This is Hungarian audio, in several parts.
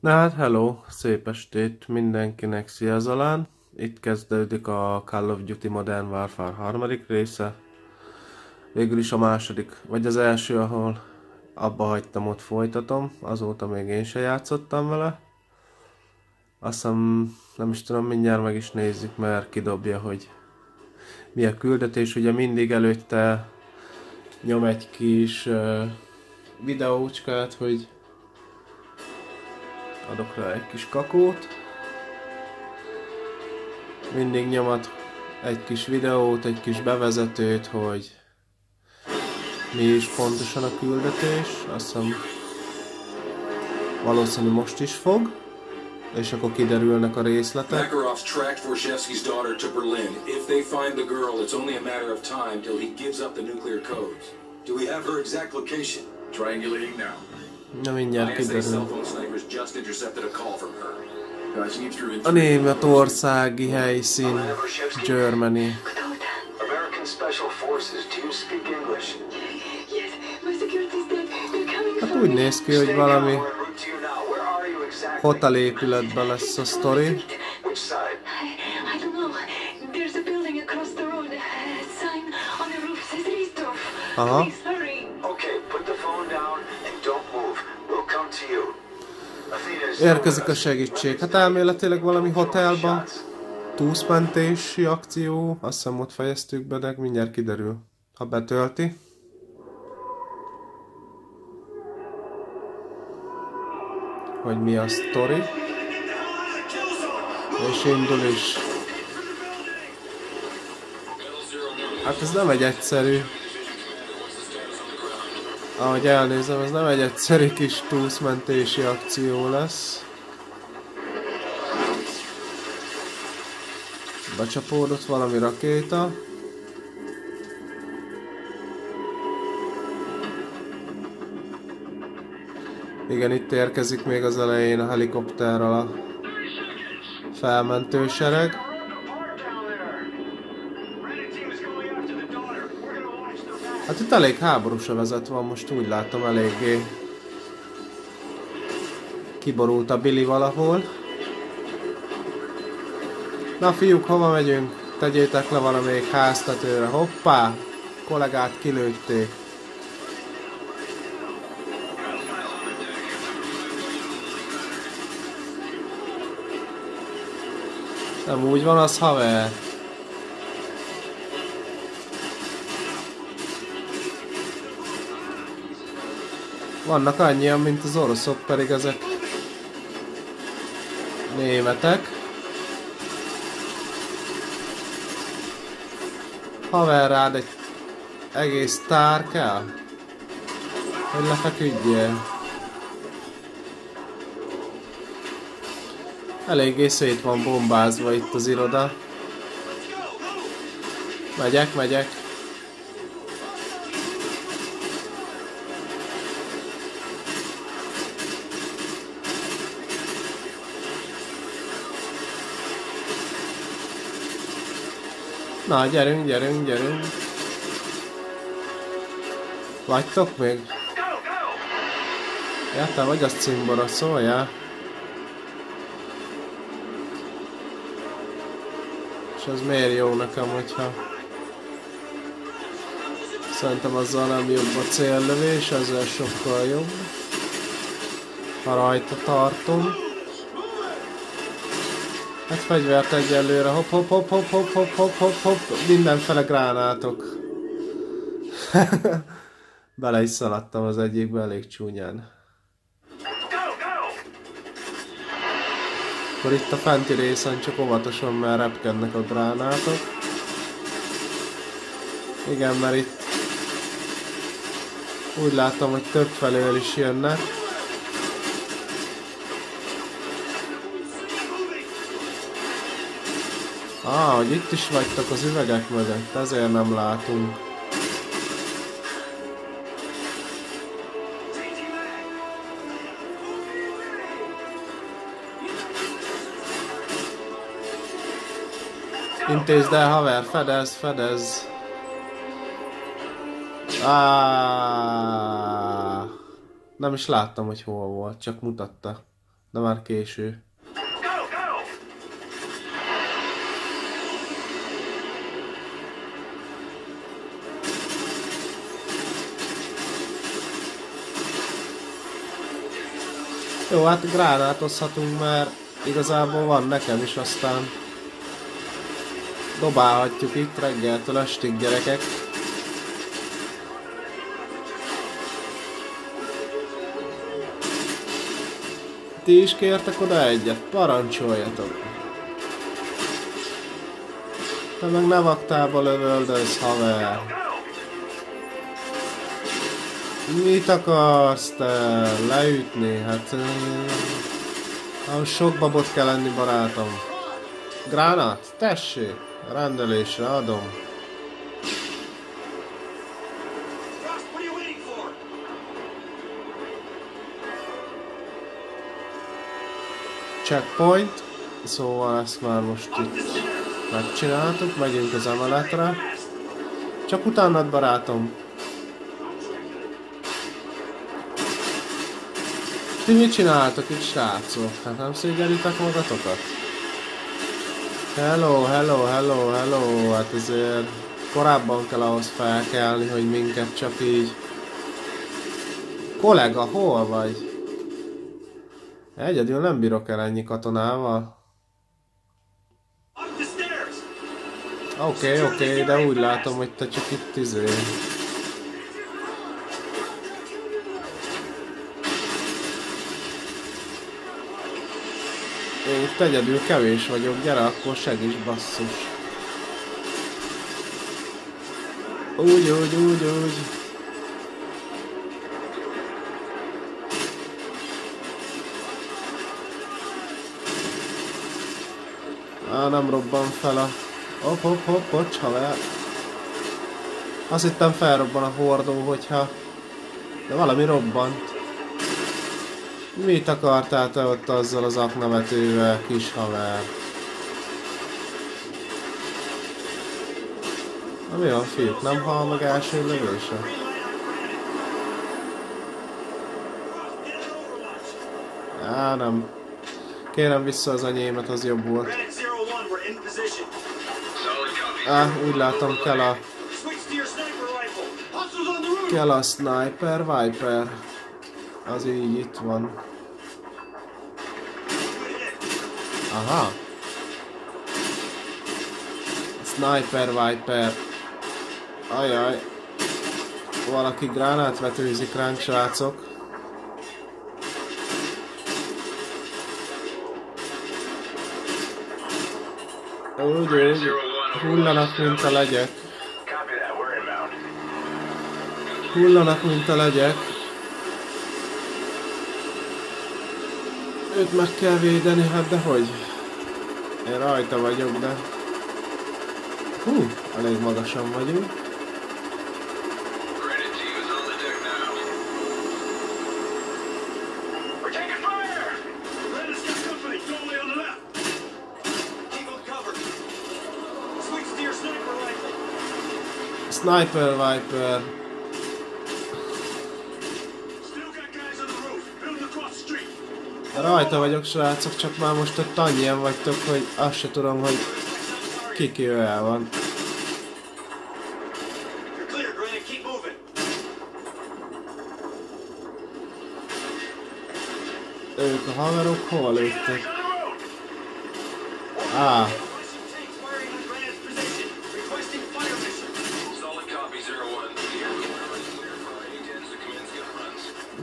Na hát, hello, szép estét mindenkinek, szia Zalán! Itt kezdődik a Call of Duty Modern Warfare harmadik része. Végül is a második, vagy az első, ahol abba hagytam, ott folytatom. Azóta még én se játszottam vele. Azt hiszem, nem is tudom, mindjárt meg is nézzük, mert kidobja, hogy mi a küldetés. Ugye mindig előtte nyom egy kis videócskát, hogy adok rá egy kis kakót. Mindig nyomat egy kis videót, egy kis bevezetőt, hogy mi is pontosan a küldetés. Azt hiszem valószínű most is fog, és akkor kiderülnek a részletek. Makarov's tracked Vorshevsky's daughter to Berlin. If they find the girl, it's only a matter of time till he gives up the nuclear codes. Do we have her exact location? Triangulating now. Na mindjárt ISA cell kiderül. phone snipers just intercepted a call from her. A németországi helyszín, Germany. American Special Forces, do you speak English? Yes, my security's dead. They're coming Hát for úgy me. néz ki, hogy valami En route to you now. Where are you exactly? hotelépületben lesz a sztori. Which side? I don't know. There's a building across the road. Sign on the roof says Riesdorf. Aha. Please hurry. Okay, put the phone down and don't move. We'll come to you. Athena is Érkezik a segítség. Hát elméletileg valami hotelba. Túszmentési akció. Azt hiszem ott fejeztük be, de mindjárt kiderül, ha betölti. Hogy mi a sztori. És indul is. Hát ez nem egy egyszerű. Ahogy elnézem, ez nem egy egyszerű kis túszmentési akció lesz. Becsapódott valami rakéta. Igen, itt érkezik még az elején a helikopterrel a felmentősereg. Hát itt elég háborús övezet van, most úgy látom, eléggé kiborult a Billy valahol. Na fiúk, hova megyünk? Tegyétek le valamelyik háztetőre. Hoppá! Kollégát kilőtték. Nem úgy van az, haver? Vannak annyian, mint az oroszok, pedig ezek németek. Haver, rád egy egész tár kell, hogy lefeküdjél. Eléggé szét van bombázva itt az iroda. Megyek. Na, gyerünk. Vagytok még? Ja, te vagy az cimbora, szóljál. És az miért jó nekem, hogyha... Szerintem azzal nem jobb a céllövés, ezzel sokkal jobb. Ha rajta tartom. Hát fegyvert egyelőre, hopp, mindenfele gránátok. Bele is szaladtam az egyikbe elég csúnyán. Akkor itt a fenti részen csak óvatosan, mert repkednek a gránátok. Igen, mert itt úgy látom, hogy több felől is jönnek. Hogy itt is vagytok az üvegek mögött, ezért nem látunk. Intézd el, haver, fedez. Nem is láttam, hogy hol volt, csak mutatta. de már késő. Jó, hát gránátozhatunk, mert igazából van nekem is, aztán dobálhatjuk itt reggeltől estig, gyerekek. Ti is kértek oda egyet? Parancsoljatok! Te meg ne vaktába lövöldöz, haver! Mit akarsz te leütni? Hát... sok babot kell lenni, barátom. Gránát? Tessék! Rendelésre adom. Checkpoint. Szóval ezt már most itt megcsináltuk. Megyünk az emeletre. Csak utánad, barátom. Ti mit csináltok itt, srácok? Hát nem szégyelitek magatokat? Hello, hello, hello, hello. Hát azért korábban kell ahhoz felkelni, hogy minket csak így... Kollega, hol vagy? Egyedül nem bírok el ennyi katonával. Oké, de úgy látom, hogy te csak itt izé... Én itt egyedül kevés vagyok, gyere, akkor segíts, basszus. Úgy. Nem robban fel a... Hopp, bocs, haver. Azt hittem felrobban a hordó, hogyha... De valami robbant. Mit akartál te ott azzal az aknavetővel, kis haver? Na mi van, fiúk? Nem hal meg első lövése? Á, nem. Kérem vissza az enyémet, az jobb volt. Úgy látom, kell a Sniper Viper. Az így itt van. Aha. Sniper Viper. Ajaj. Valaki gránát vetőzik ránk, srácok. Úgy. Hullanak, mint a legyek. Őt meg kell védeni, hát dehogy. Én rajta vagyok, de... elég magasan vagyunk. Sniper Viper. Rajta vagyok, srácok, csak már most ott annyian vagytok, hogy azt se tudom, hogy ki el van. Ők a haverok hol lőttek?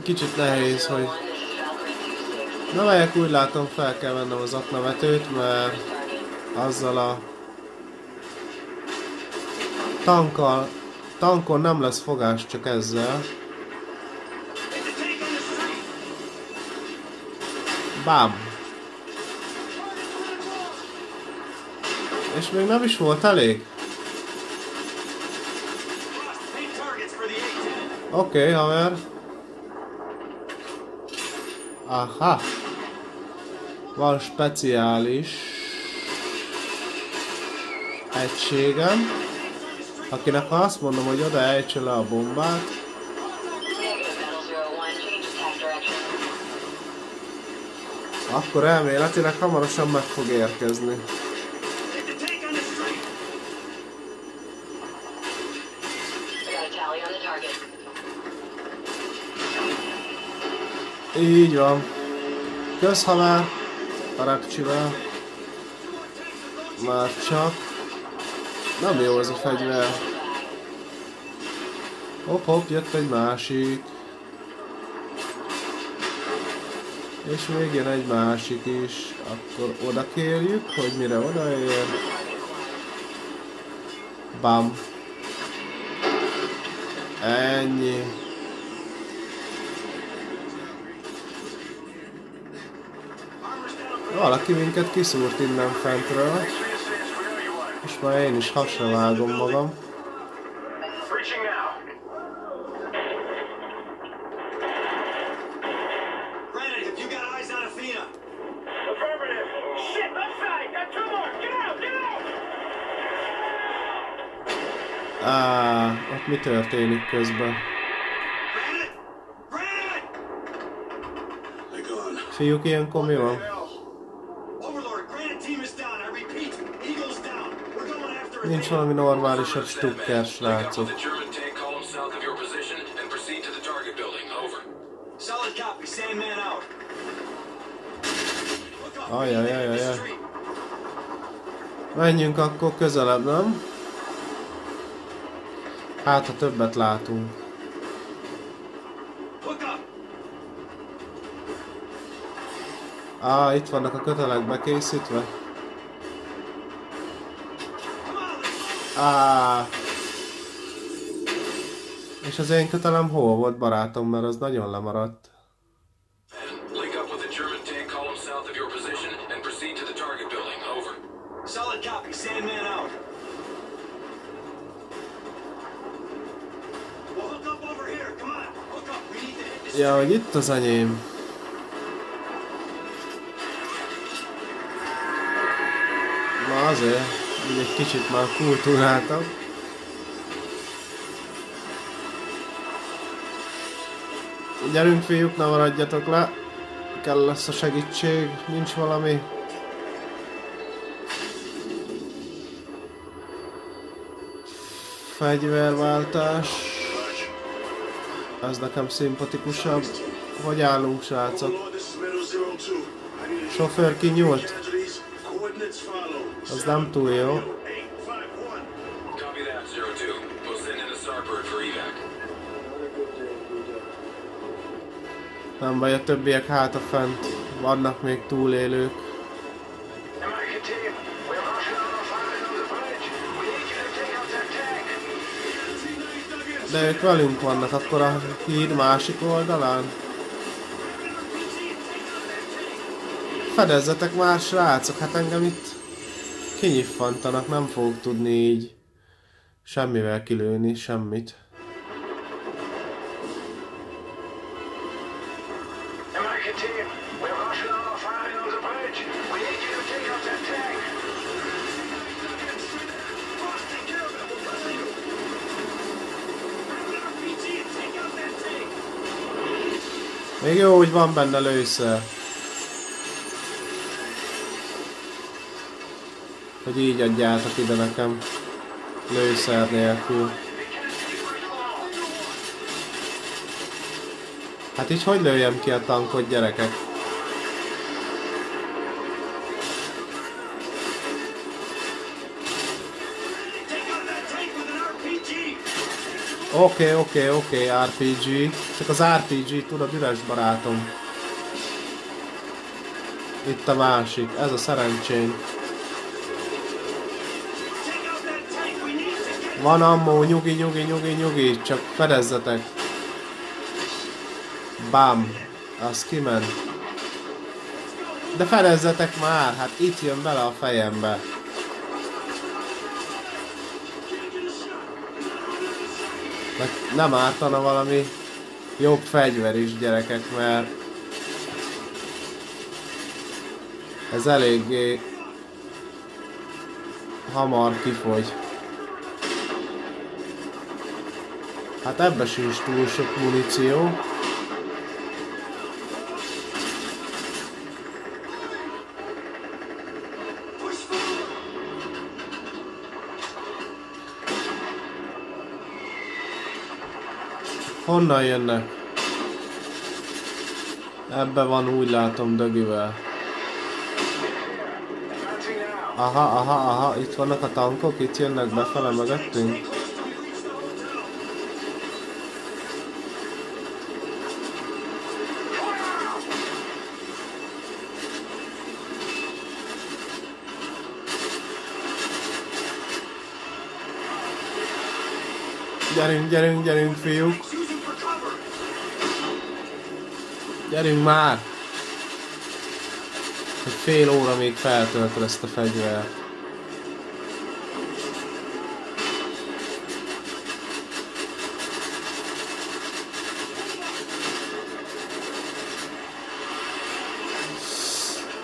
Kicsit nehéz, hogy... Na melyek, úgy látom, fel kell vennem az aknavetőt, mert azzal a tankon nem lesz fogás, csak ezzel. Bám! És még nem is volt elég? Oké, haver. Aha! Van speciális egységem, akinek ha azt mondom, hogy oda ejtse le a bombát, Akkor elméletileg hamarosan meg fog érkezni. Így van. Közhavár a repcsivel. Már csak. Nem jó ez a fegyver. Hopp, hopp, jött egy másik. És még jön egy másik is. Akkor oda kérjük, hogy mire odaér. Bam. Ennyi. Valaki minket kiszúrt innen fentről. És már én is hasra vágom magam. Ott mi történik közben? Fiúk, ilyenkor mi van? Nincs valami normálisabb stukker, srácok. Ajajajajaj. Menjünk akkor közelebb, nem? Hát, ha többet látunk. Itt vannak a kötelek bekészítve. És az én kötelem hol volt, barátom, mert az nagyon lemaradt. Ja, hogy itt az enyém. Na azért, így egy kicsit már kultúráltam. Gyerünk fiúk, ne maradjatok le. Kell lesz a segítség, nincs valami. Fegyverváltás. Ez nekem szimpatikusabb. Hogy állunk, srácok? Sofőr kinyúlt? Az nem túl jó. Nem baj, a többiek hátra fent. Vannak még túlélők. De ők velünk vannak, akkor a híd másik oldalán. Fedezzetek már, srácok, hát engem itt kinyiffantanak, nem fogok tudni így semmivel kilőni, semmit. Még jó, hogy van benne lőszer. Hogy így adjátok ide nekem lőszer nélkül. Hát így hogy lőjem ki a tankot, gyerekek? Oké, RPG. Csak az RPG, tudod, üres barátom. Itt a másik, ez a szerencsém. Van ammó, nyugi, csak fedezzetek. Bam, az kiment. De fedezzetek már, hát itt jön bele a fejembe. Nem ártana valami jobb fegyver is, gyerekek, mert ez eléggé hamar kifogy. Hát ebbe sincs túl sok muníció. Honnan jönnek? Ebbe van, úgy látom, dögivel. Aha, itt vannak a tankok, itt jönnek befele mögöttünk. Gyerünk, fiúk! Gyerünk már! Egy fél óra még feltöltöd ezt a fegyvert.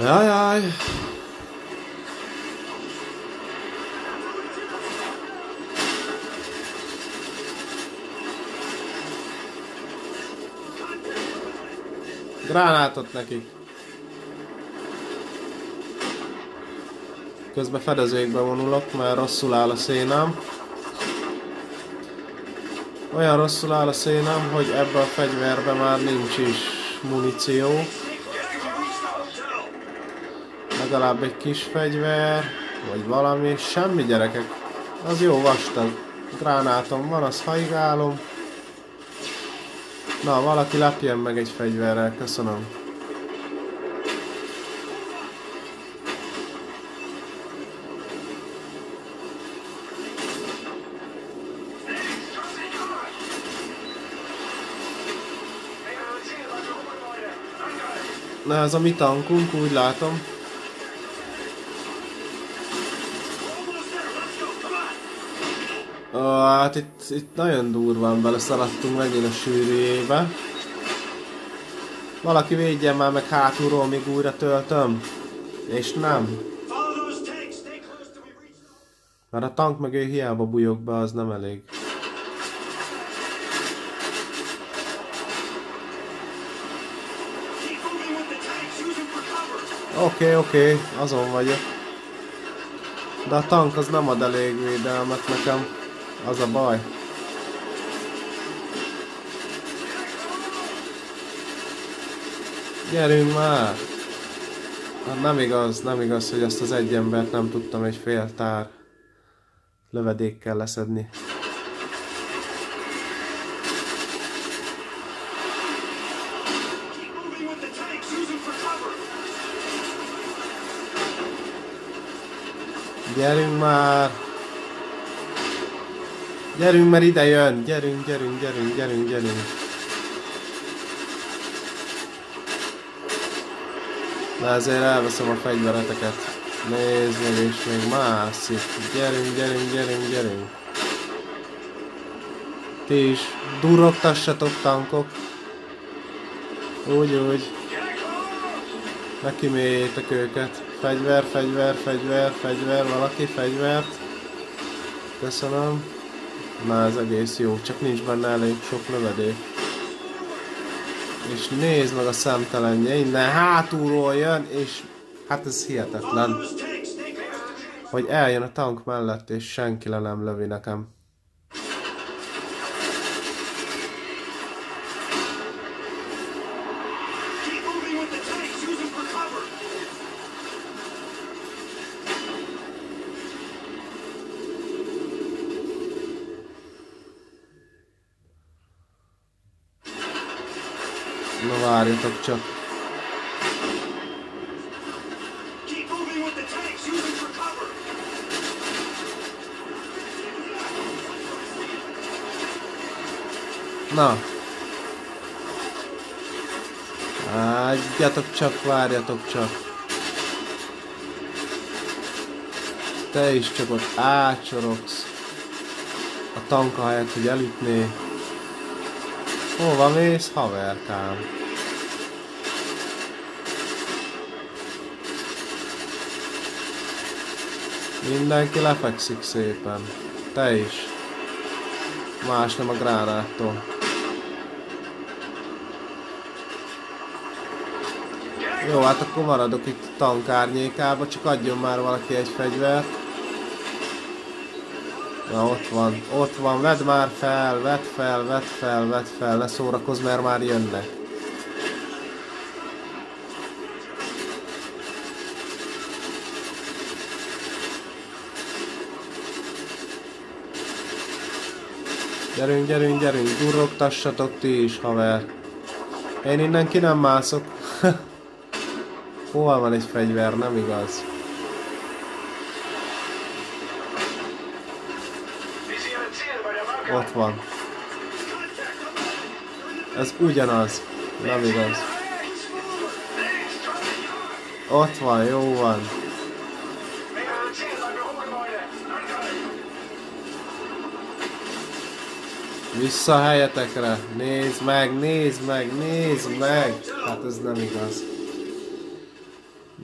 Jajjaj! Gránátot nekik! Közben fedezékbe vonulok, mert rosszul áll a szénám. Olyan rosszul áll a szénám, hogy ebbe a fegyverbe már nincs is muníció. Legalább egy kis fegyver, vagy valami. Semmi, gyerekek. Az jó vastag. Gránátom van, azt haigálom. Na, valaki lepjen meg egy fegyverrel, köszönöm. Na, ez a mi tankunk, úgy látom. Hát itt nagyon durván beleszaladtunk megint a sűrűjébe. Valaki védjen már meg hátulról, míg újra töltöm. És nem. Mert a tank meg ő hiába bujog be, az nem elég. Oké, azon vagyok. De a tank az nem ad elég védelmet nekem. Az a baj. Gyerünk már! Hát nem igaz, hogy azt az egy embert nem tudtam egy fél tár lövedékkel leszedni. Gyerünk már! Gyerünk, mert ide jön! Gyerünk! De ezért elveszem a fegyvereteket. Nézd meg, és még mászik. Gyerünk! Ti is durrogtassatok, tankok. Úgy. Nekiméljétek őket. Fegyver, valaki fegyvert. Köszönöm. Na, ez egész jó, csak nincs benne elég sok lövedék. És nézd meg a szemtelenje, innen hátulról jön, és hát ez hihetetlen. Hogy eljön a tank mellett, és senki le nem lövi nekem. Na várjatok csak. Na. Várjatok csak. Te is csak ott átsorogsz. A tanka helyett, hogy elütné. Hova mész, haverkám? Mindenki lefekszik szépen. Te is. Más nem a gránáttól. Jó, hát akkor maradok itt a tank árnyékába, csak adjon már valaki egy fegyvert. Na ott van, vedd már fel, vedd fel, ne szórakozz, mert már jönnek. Gyerünk, durrogtassatok ti is, haver. Én innen ki nem mászok. Hol van egy fegyver, nem igaz? Ott van. Ez ugyanaz. Nem igaz. Ott van, jó van. Vissza a helyetekre. Nézd meg. Hát ez nem igaz.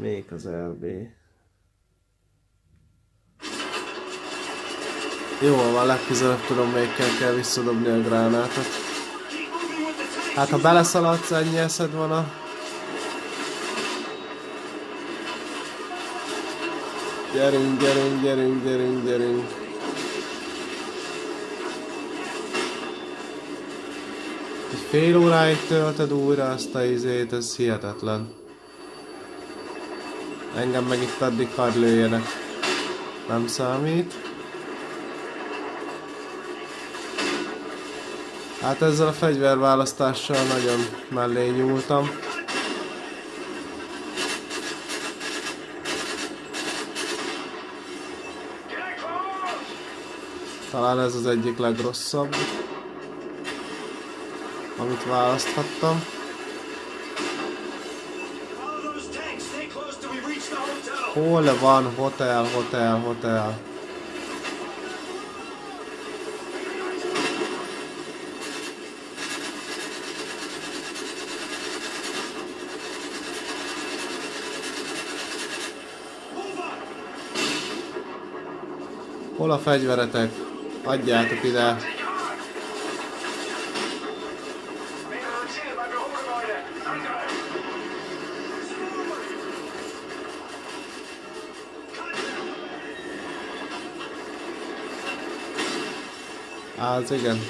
Még az LB. Jól van, legközelebb tudom, melyikkel kell visszadobni a gránátot. Hát ha beleszaladsz, ennyi eszed van a... Gyerünk. Egy fél óráig töltöd újra azt a izét, ez hihetetlen. Engem meg itt addig hadd lőjenek. Nem számít. Hát ezzel a fegyverválasztással nagyon mellé nyúltam. Talán ez az egyik legrosszabb, amit választhattam. Hol van hotel? Hol a fegyveretek? Adjátok ide! Az igen.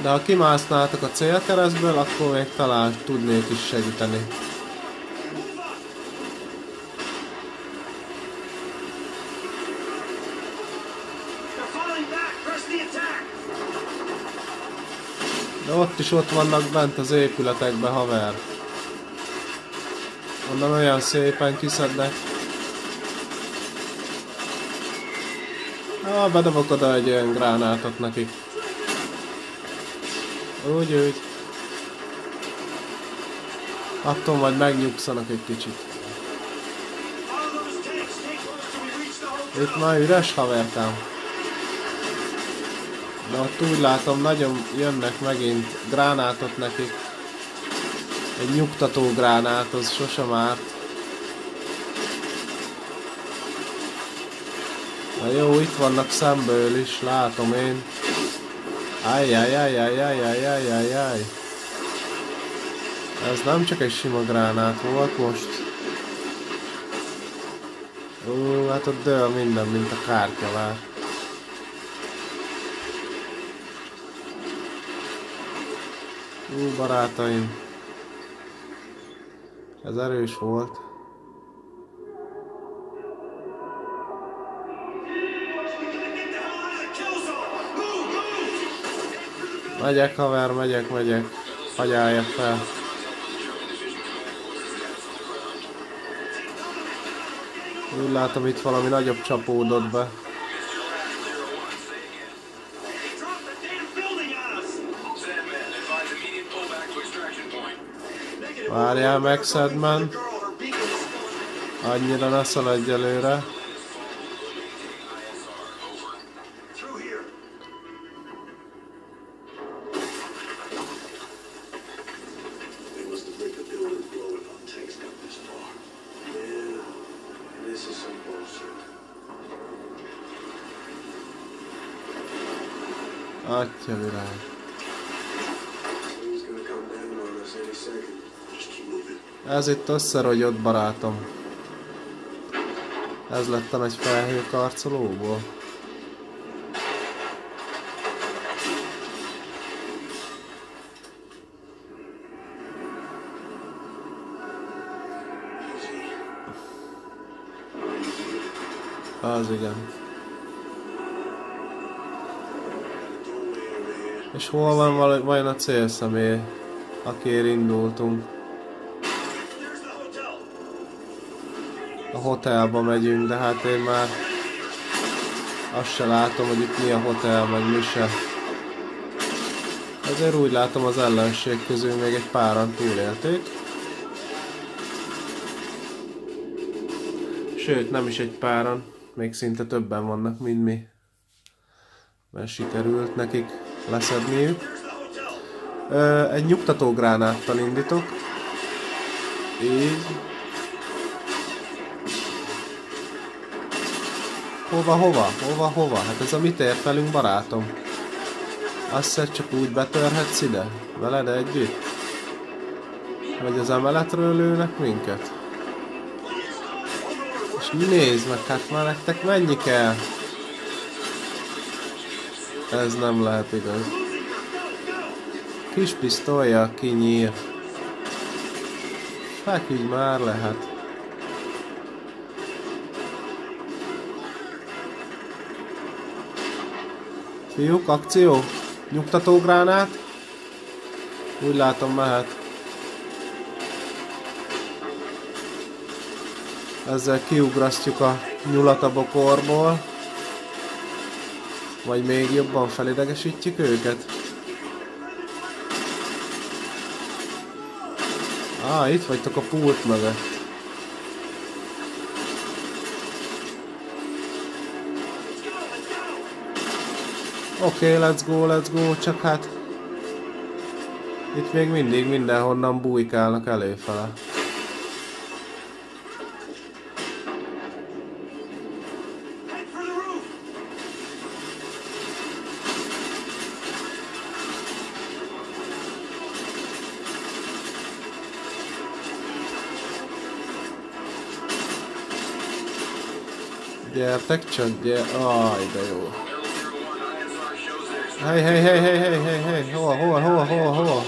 De ha kimásznátok a célkeresztből, akkor még talán tudnék is segíteni. De ott is ott vannak bent az épületekben, haver. Onnan olyan szépen kiszednek. Bedobok oda egy olyan gránátot nekik. Úgy. Attól majd megnyugszanak egy kicsit. Itt már üres, haverkám. De ott úgy látom, nagyon jönnek megint gránátot nekik. Egy nyugtató gránát, az sosem árt. Na jó, itt vannak szemből is, látom én. Ajjajjajjajjajjajjajjajjaj. Ez nem csak egy sima gránát volt most. Hát ott dől minden, mint a kártyavár. Barátaim. Ez erős volt. Megyek, haver, megyek. Hagyjálják fel. Úgy látom, itt valami nagyobb csapódott be. Várjál meg, Sadman. Annyira ne szaladj előre. Atya virág. He's gonna come down on us any second. Just keep moving. Ez itt összerogyott, barátom. Ez lettem egy felhőkarcolóból. Az igen. És hol van vajon a célszemély, akiért indultunk? A hotelba megyünk, de hát én már azt se látom, hogy itt mi a hotel, meg mi se. Ezért úgy látom, az ellenség közül még egy páran túlélték. Sőt, nem is egy páran, még szinte többen vannak, mint mi. Mert sikerült nekik leszedniük. Egy nyugtatógránáttal indítok. Így. Hova? Hát ez a mit ér felünk, barátom? Azt csak úgy betörhetsz ide? Veled együtt? Vagy az emeletről lőnek minket? És nézd meg, hát már nektek mennyi kell? Ez nem lehet igaz. Kis pisztollyal kinyír. Feküdj már lehet. Fiúk, akció! Nyugtatógránát? Úgy látom, mehet. Ezzel kiugrasztjuk a nyulat a bokorból. Vagy még jobban felidegesítjük őket. Itt vagytok a pult mögött. Oké, let's go, csak hát... Itt még mindig mindenhonnan bujkálnak előfele. Gyertek csak, de jó. Hey, hova?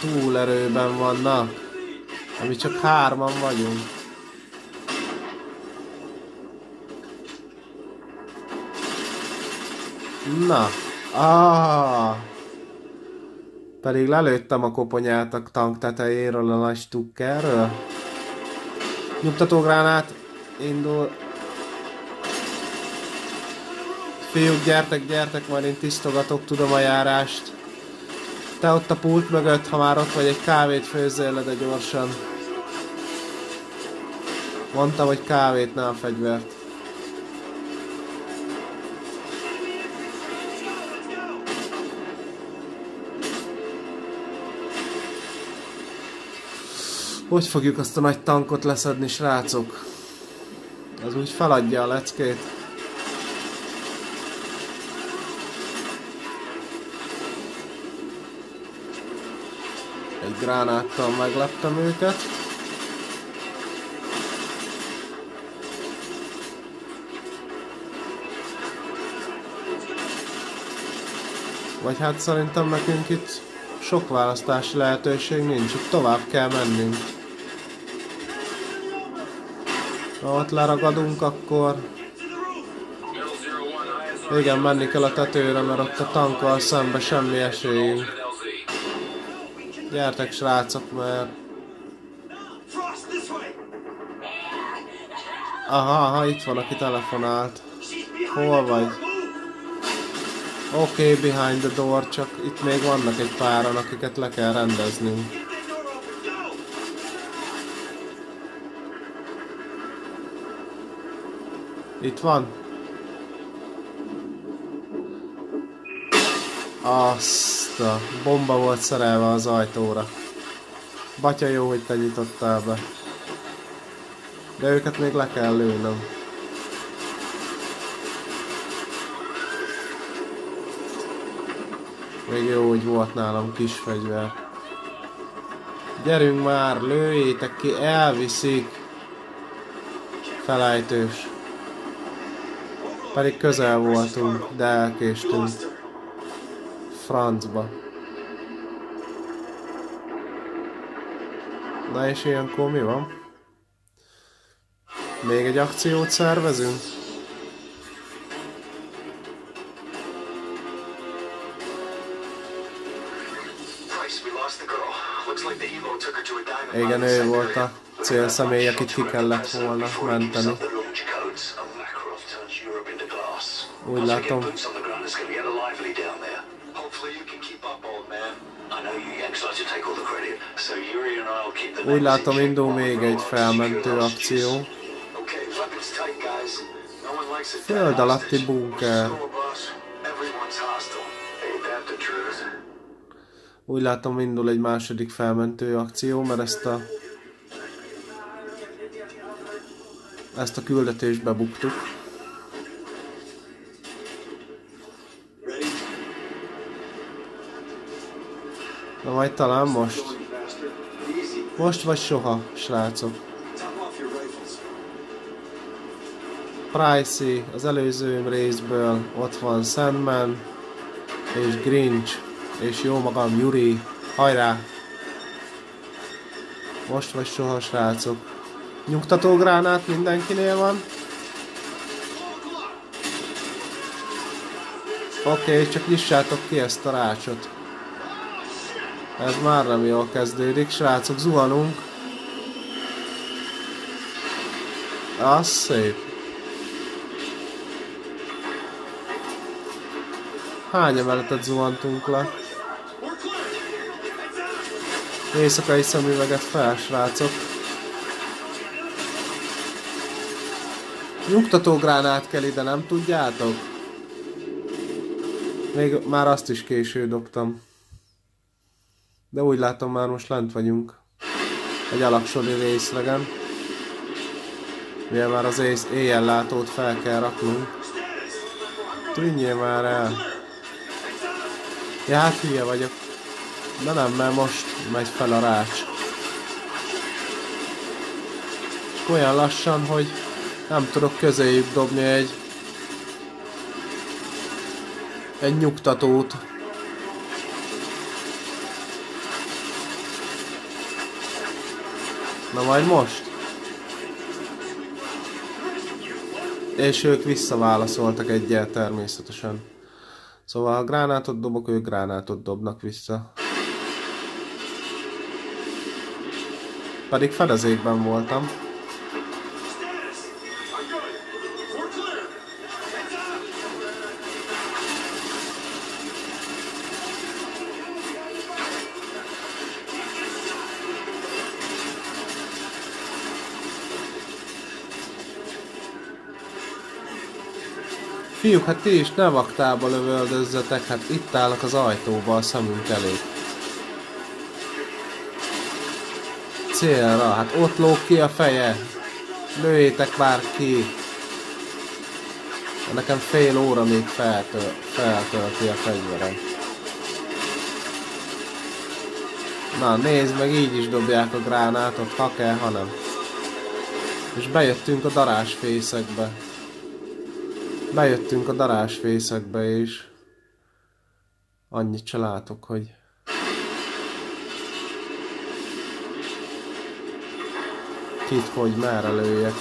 Túlerőben vannak. Ami csak 3-an vagyunk. Na. Pedig lelőttem a koponyát a tank tetejéről, a nagy stukkerről. Nyugtatógránát indul. Fiúk, gyertek, majd én tisztogatok, tudom a járást. Te ott a pult mögött, ha már ott vagy, egy kávét főzzél le, de gyorsan. Mondtam, hogy kávét, ne a fegyvert. Hogy fogjuk azt a nagy tankot leszedni, srácok? Az úgy feladja a leckét. Egy gránáttal megleptem őket. Vagy hát szerintem nekünk itt sok választási lehetőség nincs, itt tovább kell mennünk. Ha ott leragadunk, akkor... Igen, menni kell a tetőre, mert ott a tankkal szembe semmi esélyünk. Gyertek, srácok, mert... Aha, itt van, aki telefonált. Hol vagy? Oké, behind the door, csak itt még vannak egy páran, akiket le kell rendeznünk. Itt van? Azt a bomba volt szerelve az ajtóra. Batya, jó, hogy te nyitottál be. De őket még le kell lőnöm. Még jó, hogy volt nálam kis fegyver. Gyerünk már, lőjétek ki, elviszik. Felejtős. Pedig közel voltunk, de elkéstünk. Francba. Na és ilyenkor mi van? Még egy akciót szervezünk? Igen, ő volt a célszemély, akit ki kellett volna menteni. Úgy látom. Úgy látom, indul még egy felmentő akció. Föld alatti bunker. Úgy látom, indul egy második felmentő akció, mert ezt a küldetést bebuktuk. Na majd talán most. Most vagy soha, srácok. Pricey, az előző részből ott van Sandman és Grinch, és jó magam Yuri. Hajrá! Most vagy soha, srácok. Nyugtató gránát mindenkinél van. Oké, csak nyissátok ki ezt a rácsot. Ez már nem jól kezdődik, srácok, zuhanunk. Az szép. Hány emeletet zuhantunk le? Éjszakai szemüveget fel, srácok. Nyugtató gránát kell ide, nem tudjátok? Még már azt is késő dobtam. De úgy látom, már most lent vagyunk. Egy alaksori részlegen. Ugye már az éjjellátót fel kell raknunk. Tűnjél már el. Ja, hát hülye vagyok. De nem, mert most megy fel a rács. És olyan lassan, hogy nem tudok közéjük dobni egy nyugtatót. Na majd most. És ők visszaválaszoltak egyel természetesen. Szóval ha gránátot dobok, ők gránátot dobnak vissza. Pedig fedezékben voltam. Fiúk, hát ti is ne vaktába lövöldözzetek, hát itt állok az ajtóba a szemünk elé. Célra, hát ott lóg ki a feje. Lőjétek már ki. Nekem fél óra még feltölti a fegyverem. Na nézd meg, így is dobják a gránátot, ha kell, ha nem. És bejöttünk a darásfészekbe. Bejöttünk a darásfészekbe, és annyit se látok, hogy kit, hogy merre lőjek.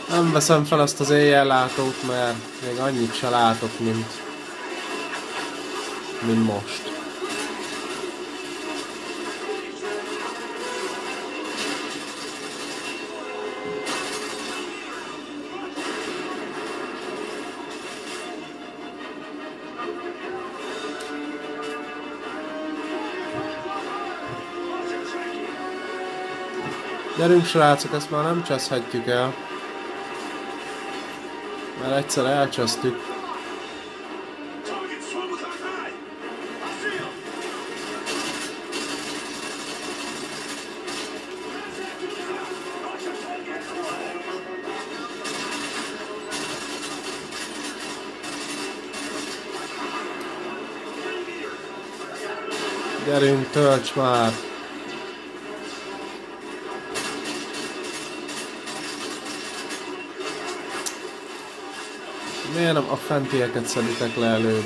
Nem veszem fel azt az éjjellátót, mert még annyit se látok, mint most. Gyerünk srácok, ezt már nem cseszhetjük el. Mert egyszer elcsesztük. Gyerünk, tölts már! Miért nem a fentieket szeditek le előbb?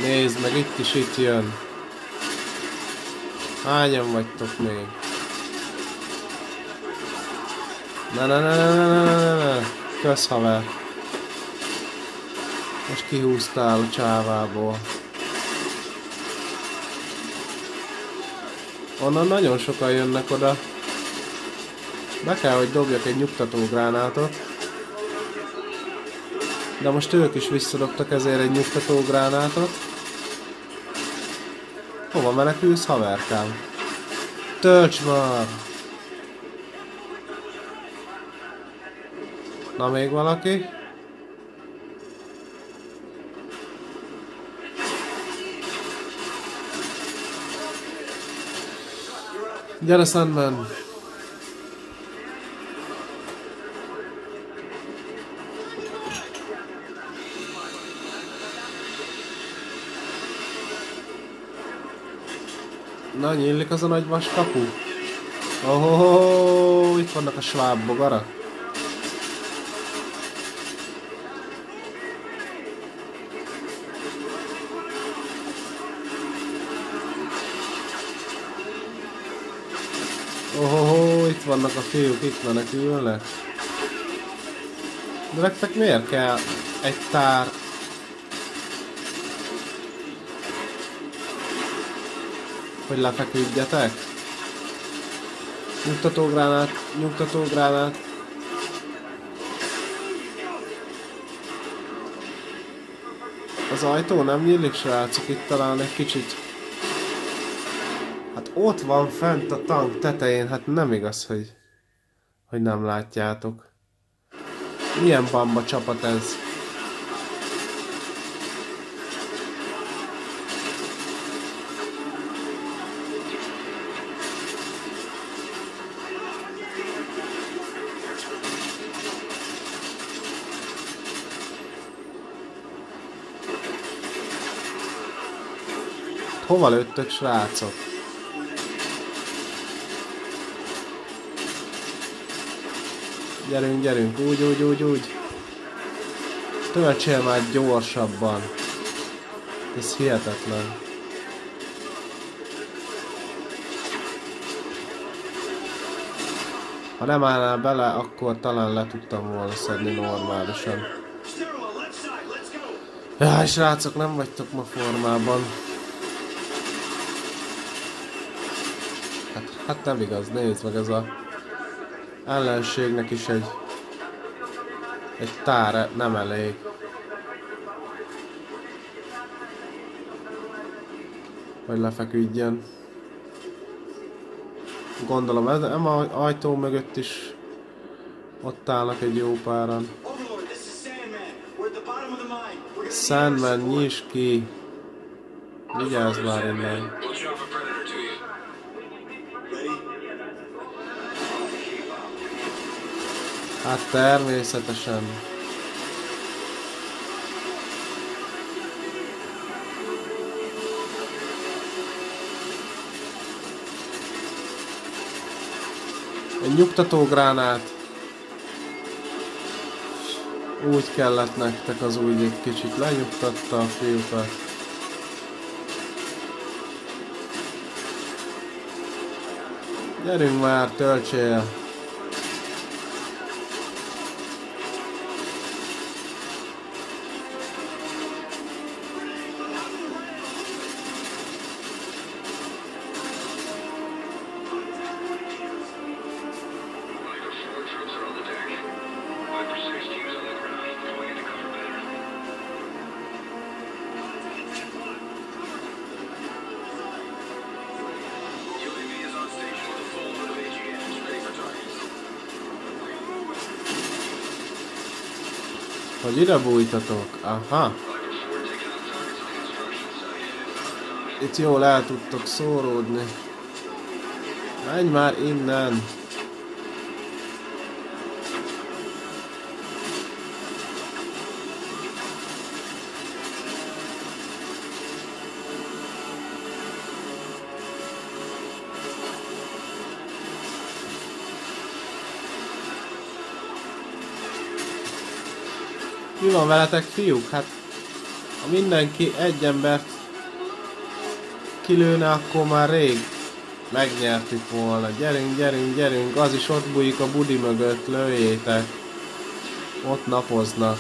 Nézd meg, itt jön. Hányan vagytok még? Ne. Kösz haver. Most kihúztál a csávából. Onnan nagyon sokan jönnek oda. Be kell, hogy dobjak egy nyugtató gránátot. De most ők is visszadobtak ezért egy nyugtató gránátot. Hova menekülsz, haverkám? Tölts már! Na, még valaki? Gyere, Sandman! Na, nyílik az a nagy vaskapu? Oh, itt vannak a sváb bogarak. Itt vannak a fiúk, itt menekülnek. De nektek miért kell egy tár? Hogy lefeküdjetek? Nyugtatógránát. Az ajtó nem nyílik, srácok, itt talán egy kicsit. Hát ott van fent a tank tetején, hát nem igaz, hogy nem látjátok. Milyen bamba csapat ez? Hova lőttök, srácok? Gyerünk, úgy. Töltsél már gyorsabban. Ez hihetetlen. Ha nem állnál bele, akkor talán le tudtam volna szedni normálisan. Jaj, srácok, nem vagytok ma formában. Hát nem igaz, nézd meg, ez a ellenségnek is egy tár nem elég. Hogy lefeküdjen. Gondolom, ez ajtó mögött is ott állnak egy jó páran. Sandman, nyisd ki! Vigyázz már innen! Hát természetesen. Egy nyugtatógránát. Úgy kellett nektek, az úgy egy kicsit lenyugtatta a fiúkat. Gyerünk már, töltsél! Hogy ide bújtatok? Aha. Itt jól el tudtok szóródni. Menj már innen! Mi van veletek, fiúk? Hát, ha mindenki egy embert kilőne, akkor már rég megnyertük volna. Gyerünk, gyerünk, gyerünk, az is ott bújik a budi mögött, lőjétek. Ott napoznak.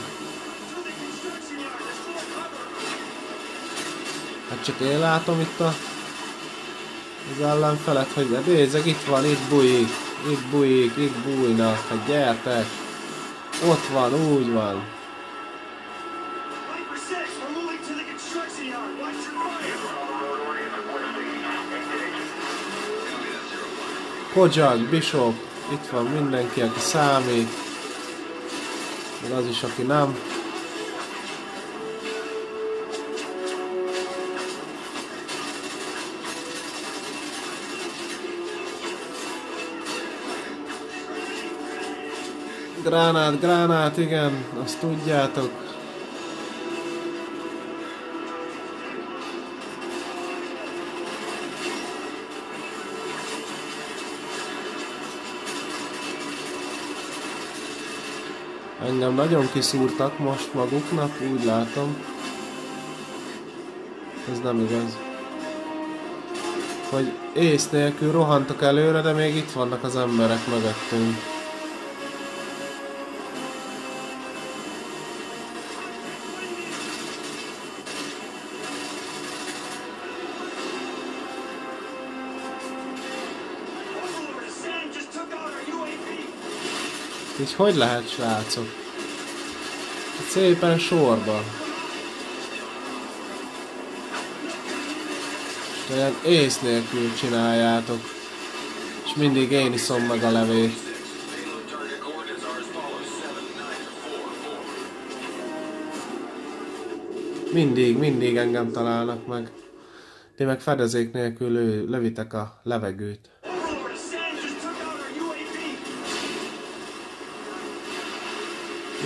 Hát csak én látom itt az ellenfelet, hogy nézzek, itt van, itt bújik, itt bújik, itt bújnak, hát gyertek. Ott van, úgy van. Kojak, Bishop, itt van mindenki, aki számít. Meg az is, aki nem. Gránát, gránát, igen, azt tudjátok. Engem nagyon kiszúrtak most maguknak, úgy látom. Ez nem igaz. Hogy ész nélkül rohantak előre, de még itt vannak az emberek mögöttünk. Így hogy lehet, srácok? Szépen sorba. És olyan ész nélkül csináljátok. És mindig én iszom meg a levét. Mindig engem találnak meg. Ti meg fedezék nélkül lövitek a levegőt.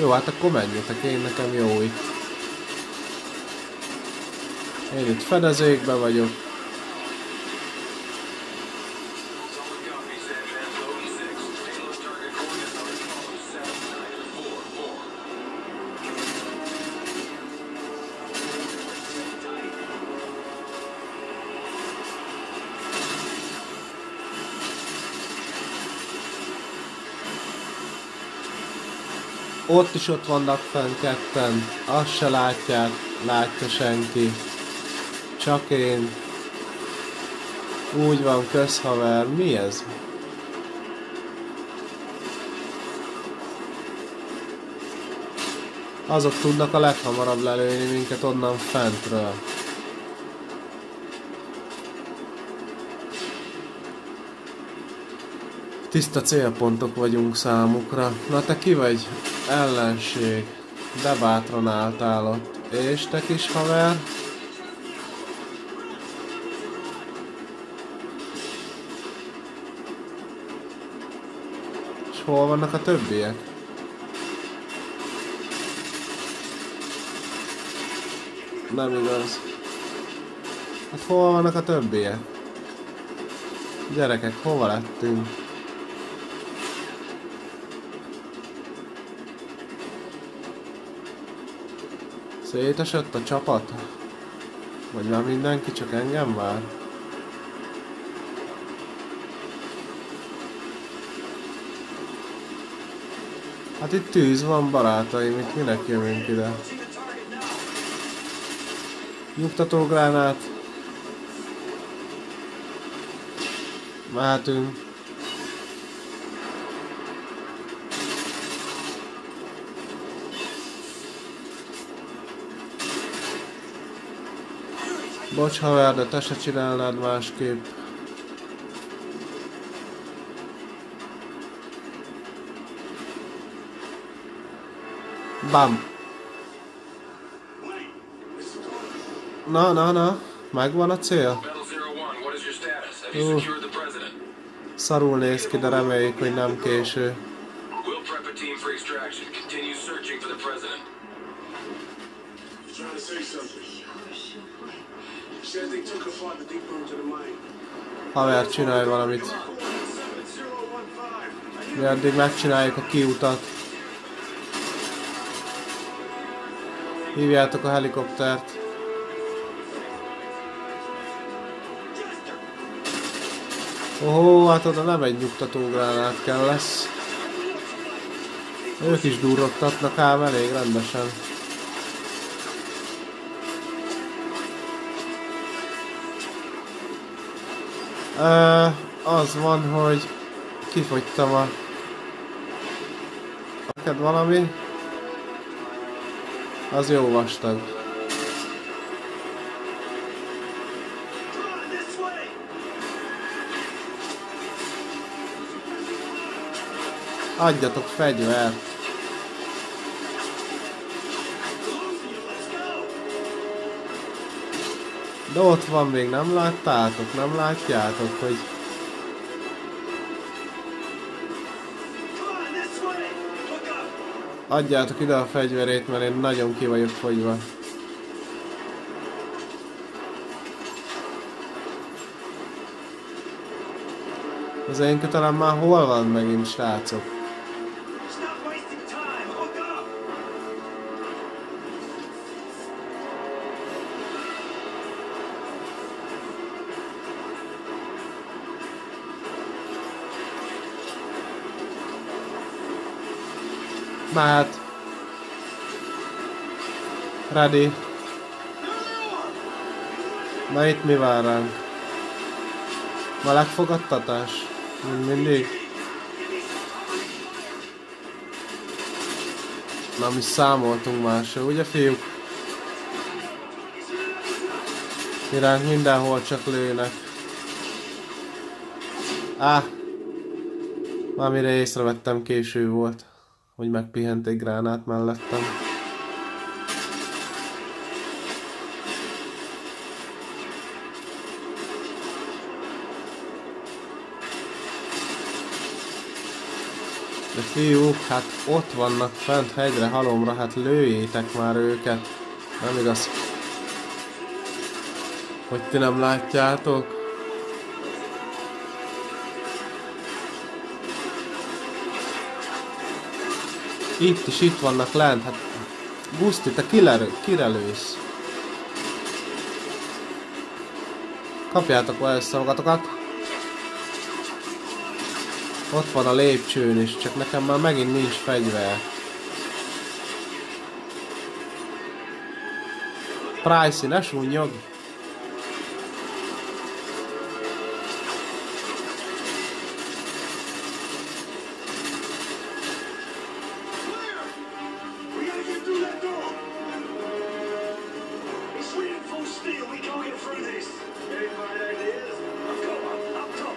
Jó, hát akkor menjetek, én nekem jó itt. Én itt fedezékbe vagyok. Ott is ott vannak fenn ketten, azt se látja senki. Csak én. Úgy van, közhaver, mi ez? Azok tudnak a leghamarabb lelőni minket onnan fentről. Tiszta célpontok vagyunk számukra. Na te ki vagy? Ellenség. De bátran álltál ott. És te kis haver? És hol vannak a többiek? Nem igaz. Hát hol vannak a többiek? Gyerekek, hova lettünk? Szétesett a csapat? Vagy már mindenki csak engem vár? Hát itt tűz van, barátaim, itt minek jövünk ide? Nyugtatógránát. Mehetünk. Bocs haver, de te se csinálnád másképp. Bam! Na, megvan a cél? Battle 01, what is your status? Have you secured the president? Szarul néz ki, de reméljük, hogy nem késő. We'll prep a team for extraction. Continue searching for the president. Trying to say something. Said they took apart the deep room to the mine. Haver, csinálj valamit. Mi addig megcsináljuk a kiutat. Hívjátok a helikoptert. Ohó, hát oda nem egy nyugtatógránát kell lesz. Ők is durrogtatnak ám elég rendesen. Az van, hogy kifogytam a... Neked valami? Az jó vastag. Adjatok fegyvert! De ott van még, nem láttátok? Nem látjátok, hogy... Adjátok ide a fegyverét, mert én nagyon ki vagyok fogyva. Az én kötelem már hol van megint, srácok? Mehet. Ready. Na itt mi vár ránk? Melegfogadtatás? Mint mindig? Na mi számoltunk már se, ugye fiúk? Iránk mindenhol csak lőnek. Már mire észrevettem, késő volt, hogy megpihent egy gránát mellettem. De fiúk, hát ott vannak fent hegyre, halomra, hát lőjétek már őket. Nem igaz, hogy ti nem látjátok. Itt is itt vannak lent, hát Guszti, te kire lősz? Kapjátok le össze magatokat. Ott van a lépcsőn is, csak nekem már megint nincs fegyver. Pricey, ne súnyog!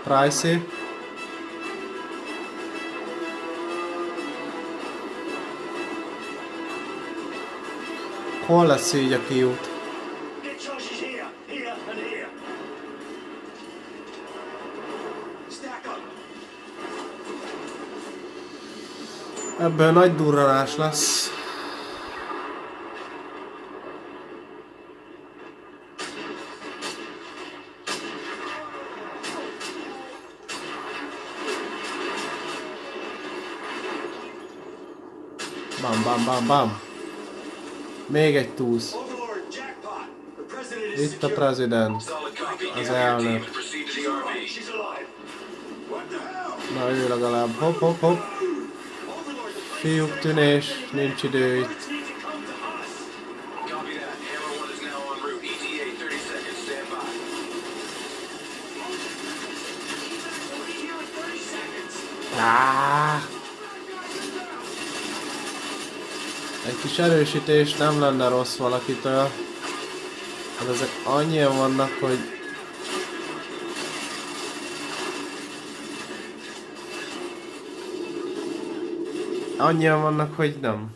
Pricey. Hol lesz így a kiút? Ebből nagy durranás lesz. Bam, bam, bam, bam. Még egy túsz. Itt a prezident. Az elnök. Na ő legalább. Hopp, hopp, hopp. Fiúk, tűnés. Nincs idő itt. Egy kis erősítés nem lenne rossz valakitől. Hát ezek annyian vannak, hogy... Annyian vannak, hogy nem.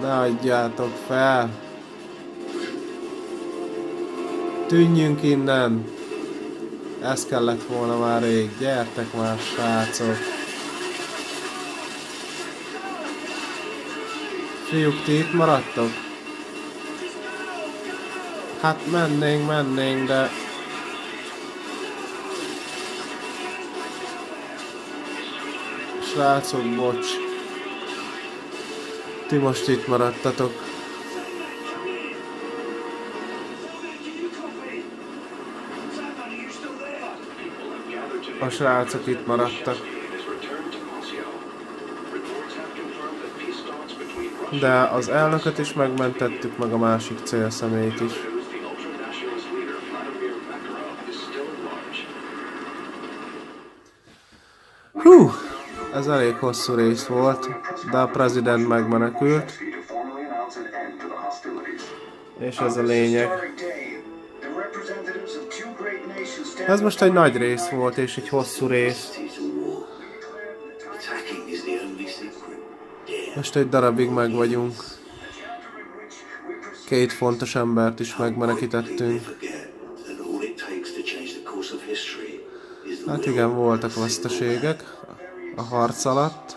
Ne adjátok fel! Tűnjünk innen! Ez kellett volna már rég. Gyertek már, srácok! Fiúk, ti itt maradtok? Hát mennénk, de... Srácok, bocs. Ti most itt maradtatok. A srácok itt maradtak. De az elnököt is megmentettük, meg a másik célszemélyt is. Hú! Ez elég hosszú rész volt, de a prezident megmenekült. És ez a lényeg. Ez most egy nagy rész volt, és egy hosszú rész. Most egy darabig meg vagyunk. 2 fontos embert is megmenekítettünk. Hát igen, voltak veszteségek a harc alatt.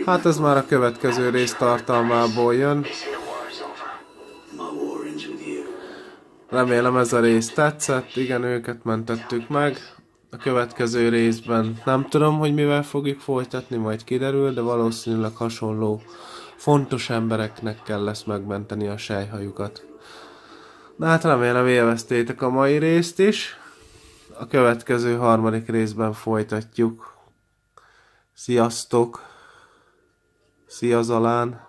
Hát ez már a következő rész tartalmából jön. Remélem ez a rész tetszett, igen, őket mentettük meg. A következő részben nem tudom, hogy mivel fogjuk folytatni, majd kiderül, de valószínűleg hasonló fontos embereknek kell lesz megmenteni a selyhajukat. Na hát remélem élveztétek a mai részt is. A következő 3. részben folytatjuk. Sziasztok! Szia Zalán!